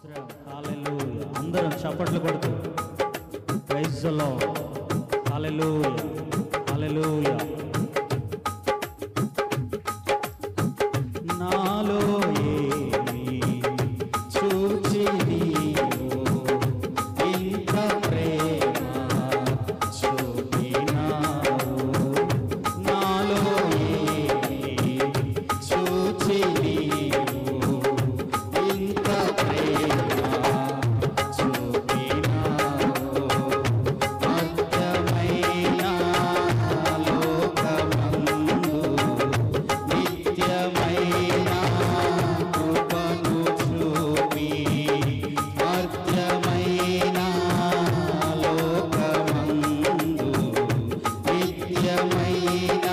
స్తోత్రం. హల్లెలూయా. అందరం చప్పట్లు కొడుతూ ప్రైజ్ ది లార్డ్. హల్లెలూయా, హల్లెలూయా. నాలో ఏమి చూచి నీవు ఇంత ప్రేమ చూపినావు, నాలో ఏమి చూచి నీవు ఇంత ప్రేమ చూపినావు, అర్థమైన లోకమందు నిత్యమైన కృపను చూపి, అర్థమైన లోకమందు నిత్యమైన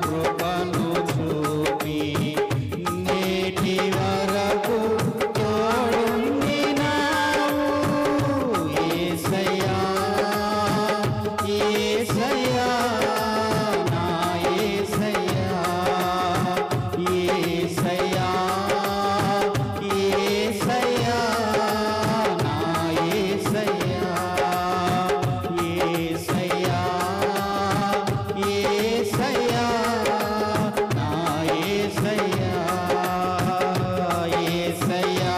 కృపను చూపి, నేటి వరకు తోడుండినావు యేసయ్యా, యేసయ్యా, నా యేసయ్యా, యేసయ్యా, యేసయ్యా, నా యేసయ్యా, యేసయ్యా, యేసయ్యా, నా యేసయ్యా, యేసయ్యా,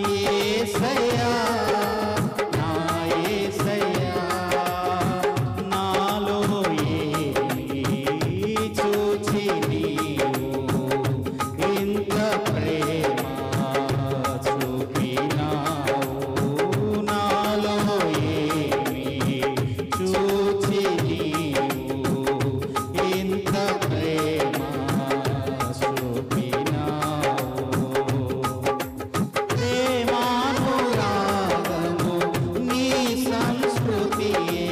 యేసయ్యా, నా యేసయ్యా. నాలో ఏమి చూచి నీవు ఇంత ప్రేమ చూపినావు, నాలో ఏమి చూచి నీవు ఇంత ప్రేమ చూపినావు. ప్రేమానురాగము నీ సంస్కృతియే,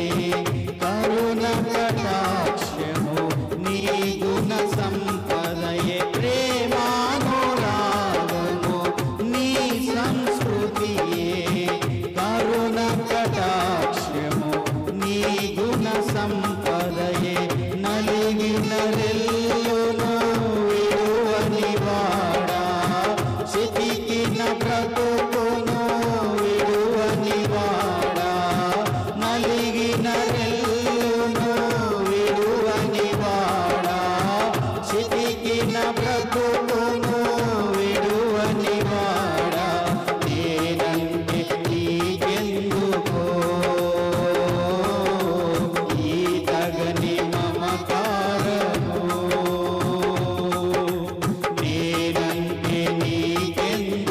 కరుణ కటాక్షము నీ గుణ సంపదయే, ప్రేమానురాగము నీ సంస్కృతియే, కరుణ కటాక్షము నీ గుణ సంపదయే, నలిగిన రెల్లును విడువని వాడా, చితికిన బ్రతుకును విడువని వాడా, నలిగిన రెల్లును విడువని వాడా, చితికిన బ్రతుకును విడువని వాడా, నేనంటే నీకెందుకో ఈ తగని మమకారము, నేనంటే నీకెందుకో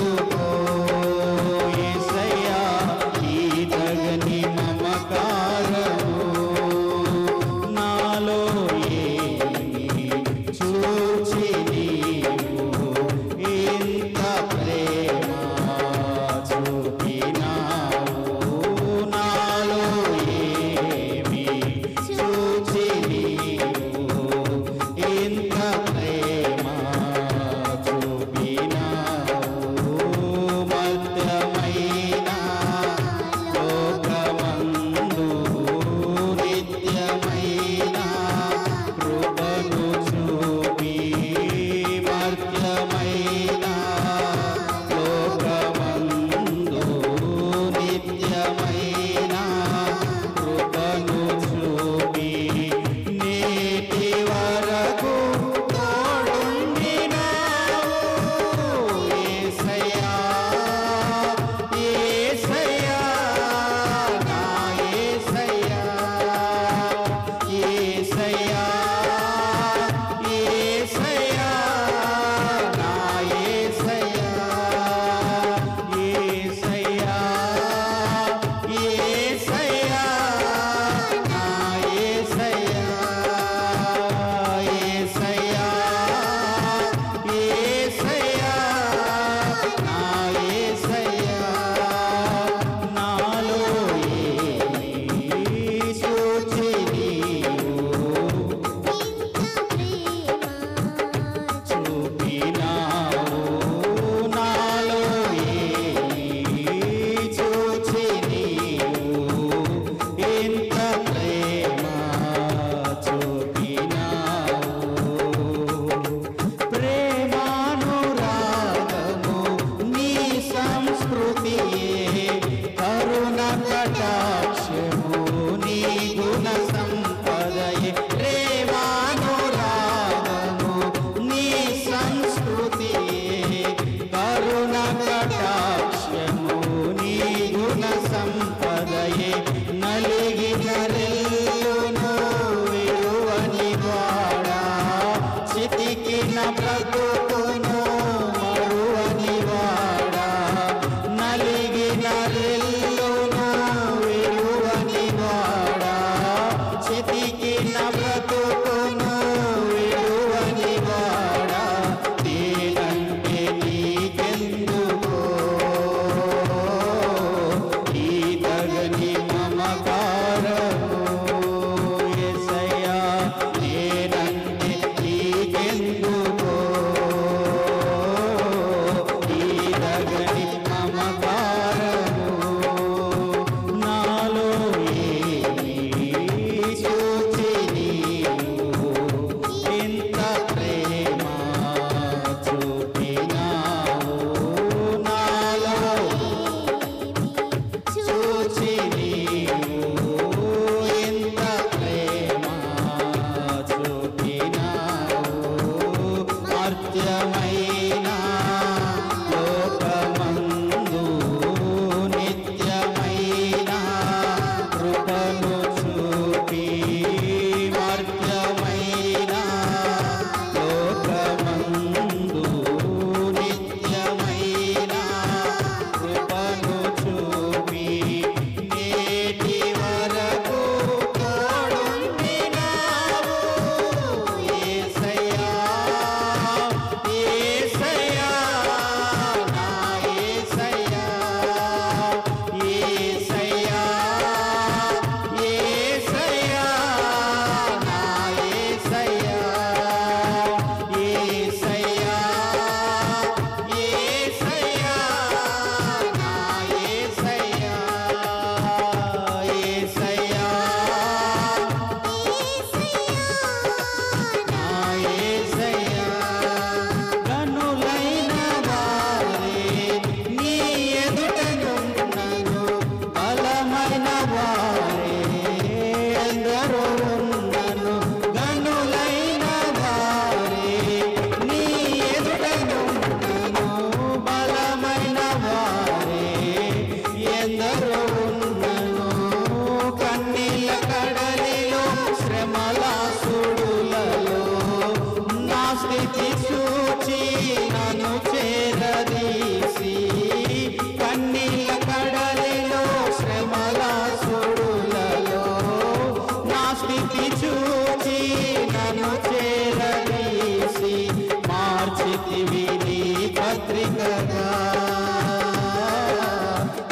పత్రికగా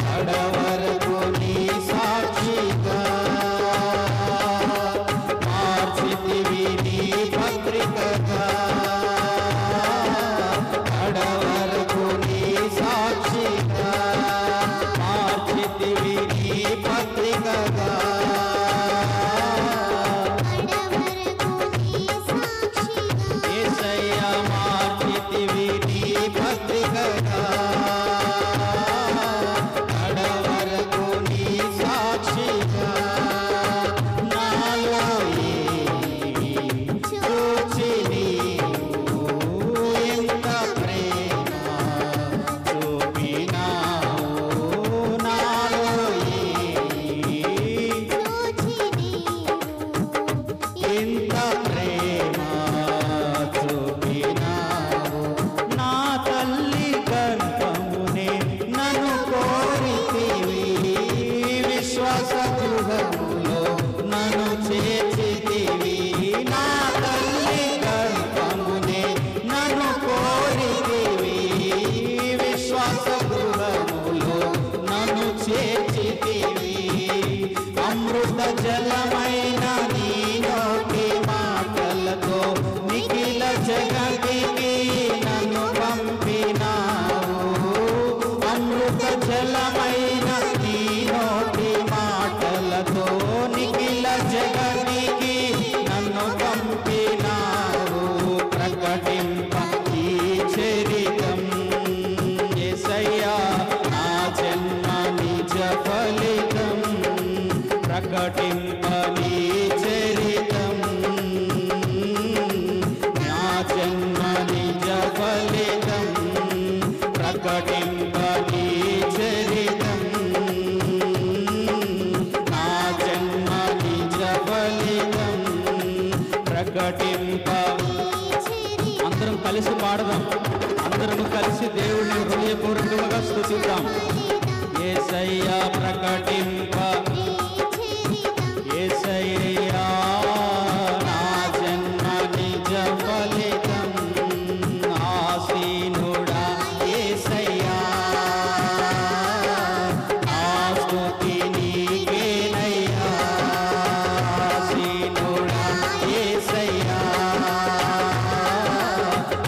కడవరకు నీ సాక్షిగా మార్చితివి నీ పత్రికగా కడవరకు నీ సాక్షిగా మార్చితివి నీ పత్రికగా యేసయ్యా మార్చితివి నీ పత్రికగా కడవరకు నీ సాక్షిగా నాలో చూచి నీవు ఎంత ప్రేమ చూపినావు నాలో ఎంత ప్రేమ చూపినావు నా తల్లి గర్భమునే నన్ను కోరితివి విశ్వాస గృహములో నన్ను చేర్చితివి నా తల్లి గర్భమునే నన్ను కోరితివి విశ్వాస గృహములో నన్ను చేర్చితివి అమృత జలమైన నీ నోటి మాటలతో నిఖిల జగతికి నన్ను పంపినావు అమృత జలమైన నీ నోటి మాటలతో నిఖిల జగతికి నన్ను పంపినావు ప్రకటింప ఈ చరితం యేసయ్యా నా జన్మ నిజ ఫలితం ప్రకటింప నీ చరితం నా జన్మ నిజ ఫలితం ప్రకటింప నీ చరితం నా జన్మ నిజ ఫలితం ప్రకటింప అందరం కలిసి పాడదాం అందరం కలిసి దేవుడిని హృదయపూర్వకంగా స్తుతిద్దాం యేసయ్యా ప్రకటింప యేసయ్యా నా జన్మ నిజ ఫలితం ఆసీనుడా యేసయ్యా నా స్తుతి నీకేనయ్యా ఆసీనుడా యేసయ్యా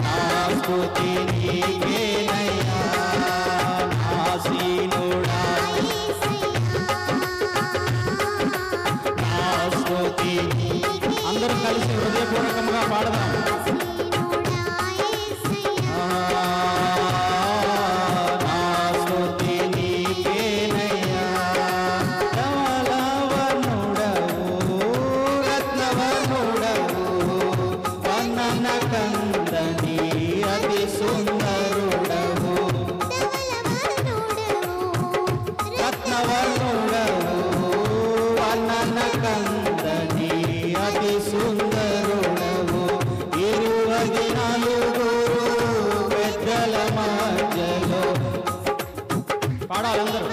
నా స్తుతి నీకేనయ్యా ఆసీనుడా అందరూ కలిసి హృదయపూర్వకంగా పాడదాం నా స్తుతి నీకేనయ్యా ధవలవర్ణుడవు రత్నవర్ణుడవు వర్ణన కందని అతి సుందరుడవు రత్నవర్ణుడవు వర్ణన కందని అతి సుందరుడవు 24 పెద్దల మధ్యలో పాడాలందరూ